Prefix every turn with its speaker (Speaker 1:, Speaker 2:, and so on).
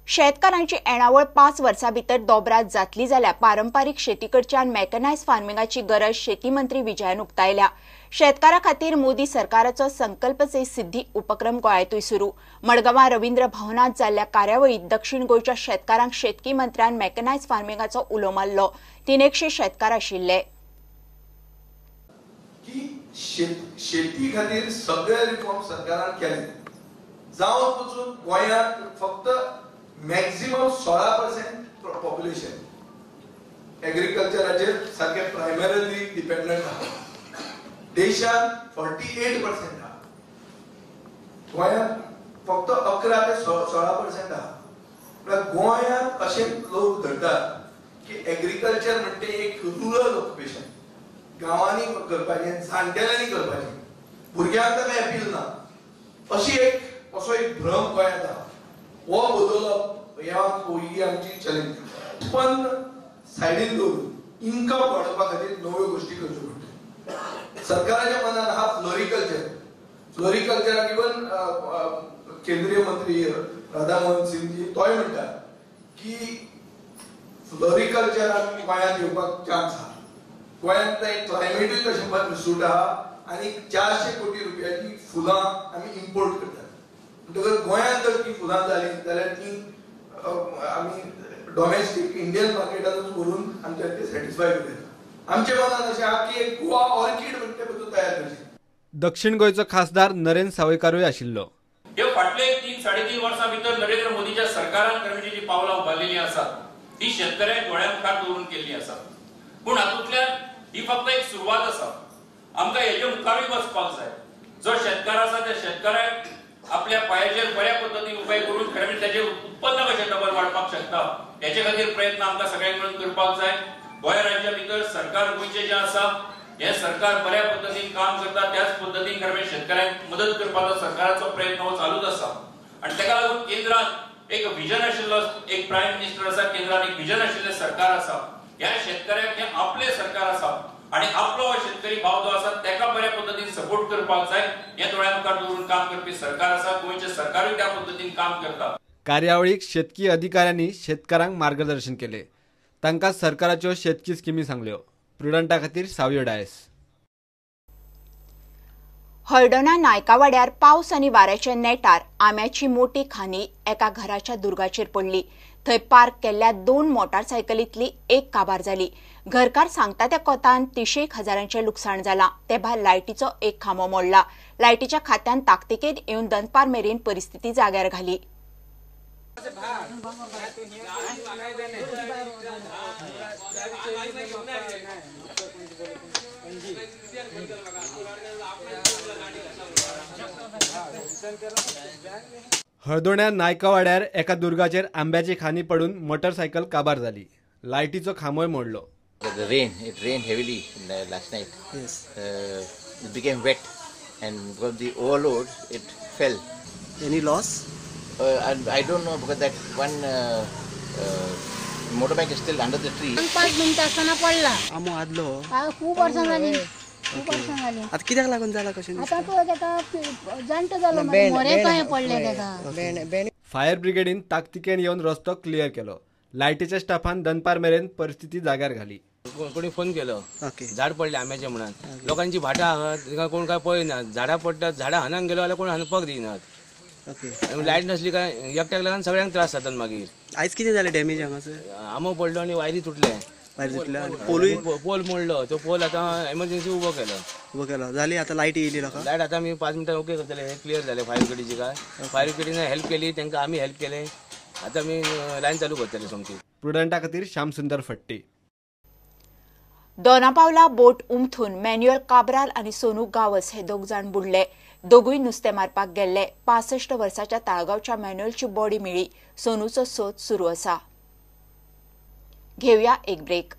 Speaker 1: शेतकारांची येणावळ 5 वर्सां भितर दोबरात जातली जाल्यार पारंपारीक शेतीकडच्यान मॅकनायज फार्मिंगाची गरज शेती मंत्री विजयान उक्तायल्या। शेतकारां खातीर मोदी सरकाराचो संकल्प से सिद्धी उपक्रम गोंयांतूय सुरू। मडगांवां रवींद्र भवनांत जाल्ल्या कार्यावळीत दक्षिण गोंयच्या शेतकारांक शेतकी मंत्र्यान मॅकनायज फार्मिंगाचो उलो मारलो। 300 शेतकार आशिल्ले।
Speaker 2: शेती खातीर सगळे रिफॉर्म सरकारान केले। जावन वचून गोंयांत फक्त मॅक्सिमम 16% पॉप्युलेशन एग्रीकल्चराचेर सारखे प्रायमरीली डिपेंडंट आहा। देशात 48% आहा। गोंयांत फक्त 11 ते 16% आहा। पण गोंयांत असे लोक धरतात की एग्रीकल्चर म्हणजे एक रुरल ऑक्युपेशन, गावांनी करपाचें, जाणटेल्यांनी करपाचें, भुरग्यांक ताका अपील ना, असो एक भ्रम गोंयांत आहा। हो बदलप ही आमची चॅलेंज। पण सायडीन दवरून इन्कम वाडोवपा खातीर नव्यो गोष्टी करच्यो पडटल्यो। सरकाराच्या मनात आहा फ्लोरिकल्चराक इवन केंद्रीय मंत्री राधामोहन सिंगजी तोय म्हणटा की फ्लोरिकल्चराक गोंयांत येवपाक चान्स आहा। गोंयांत क्लायमेटूय तशें सूट आहा आनी 400 कोटी रुपयाची फुलां आमी इम्पोर्ट करतात। म्हणटकच गोंयांत जर ती फुलां जाली जाल्यार ती आमी डॉमेस्टीक इंडियन मार्केटांतूच व्हरून आमच्या ते सॅटिस्फाय करता। आमच्या मनात अशें आहा की एक गोवा ऑर्कीड म्हणटा पळय तयार करची।
Speaker 3: दक्षिण गोंयचो खासदार नरेंद्र सावयकारूय आशिल्लो।
Speaker 4: ह्यो फाटले 3-3.5 वर्सां भितर नरेंद्र मोदीच्या सरकारान करण्याची जी पावलां उबारलेली आसात ती शेतकऱ्यांक दोळ्या मुखार दवरून केल्ली आसात। पूण हातूंतल्यान ही फक्त एक सुरवात आसा। आमकां हेजे मुखारूय वचपाक जाय। जो शेतकार आसा त्या शेतकाराक आपल्या पायाचेर बऱ्या पद्धतीन उपाय करून खरें म्हणजे त्याचे उत्पन्न कशें डबल वाडपाक शकता हेचे खातीर प्रयत्न आमकां सगळ्यांक मिळून करपाक जाय। गोंय राज्या भितर सरकार गोंयचें जें आसा हे सरकार बऱ्या पद्धतीन काम करता, त्याच पद्धतीन खरें म्हणजे शेतकऱ्यांक मदत करपाचो सरकाराचो प्रयत्न हो चालूच आसा। आनी ताका लागून केंद्रात एक विजन आशिल्लो, एक प्रायम मिनिस्टर आसा, केंद्रान एक विजन आशिल्लें सरकार आसा। ह्या शेतकऱ्याक हें आपलें सरकार आसा आणि आपलो शेतकरी भाव जो आसा ताका बऱ्या पद्धतीन सपोर्ट करपाक जाय। हे दोळ्या मुखार दवरून काम करपी सरकार आसा। गोंयचें सरकारूय त्या पद्धतीन काम करता।
Speaker 3: कार्यावळीक शेतकी अधिकाऱ्यांनी शेतकारांक मार्गदर्शन केले। तांकां सरकाराच्यो शेतकी स्किमी सांगल्यो। प्रुडंटा खातीर सावयो डायस।
Speaker 1: हळदोणा नायकावाड्यार पावस आनी वाऱ्याच्या नेटार आंब्याची मोठी खानी एका घराच्या दुर्गाचेर पडली। थंय पार्क केल्ल्या 2 मोटारसायकलींतली एक काबार जाली। घरकार सांगता त्या कोतान 30 हजारांचें लुकसाण जालां। ते भायर लायटीचो एक खांबो मोडला। लायटीच्या खात्यान ताकतिकेन येवन दनपार मेरेन परिस्थिती जाग्यार घाली।
Speaker 3: हळदोण्या नायकावाड्यार एका दुर्गाचेर आंब्याची खानी पडून मोटारसायकल काबार जाली। लायटीचो खांबोय मोडलो।
Speaker 5: The rain, it rained heavily last night. Yes. It became wet, and because the overload, it fell.
Speaker 6: Any loss?
Speaker 5: I don't know because that one motorbike is still under the tree.
Speaker 7: 5 minute असताना पडला।
Speaker 6: आमो आदलो।
Speaker 7: खूप वर्ष झाली।
Speaker 6: आता कित्याक लागून जाला कशें?
Speaker 7: आता तो ताका जाणटो जालो मोरे काय पडले ताका।
Speaker 3: फायर ब्रिगेडीन ताकतिकेन येवन रस्तो क्लियर केलो। लायटीच्या स्टाफान दनपार मेरेन परिस्थिती जाग्यार घाली।
Speaker 8: कोणी फोन केलो झाड पडले आंब्याचे म्हणून लोकांची भाटां आहात तिका कोण काय पळयनात। झाडां पडटात, झाडां हाणांक गेलो जाल्यार कोण हाणपाक दिनात। लायट नसली काय एकट्याक लागून सगळ्यांक त्रास जातात। मागीर
Speaker 6: आयज कितें जालें डॅमेज हांगासर?
Speaker 8: आंबो पडलो आनी वायरी तुटले।
Speaker 6: पोल
Speaker 8: मोडलो। तो पोल आतां एमर्जन्सी उबो केलो।
Speaker 6: जाली आतां लायट येयली लोकांक?
Speaker 8: लायट आतां आमी 5 मिनटां ओके करतले। हे क्लियर जाले फायर ब्रिगेडीची काय। फायर ब्रिगेडीन हेल्प केली, तांकां आमी हेल्प केले। आता आमी लायन चालू करतले सोमती।
Speaker 3: प्रुडंटा खातीर श्याम सुंदर फट्टी।
Speaker 1: दोनापावला बोट उमथून मॅन्युअल काब्राल आनी सोनू गावस हे 2 जाण बुडले। दोगूय नुस्तें मारपाक गेल्ले। 65 वर्साच्या ताळगांवच्या मॅन्युअलची बॉडी मेळ्ळी। सोनूचो सोद सुरू आसा। घेवया एक ब्रेक।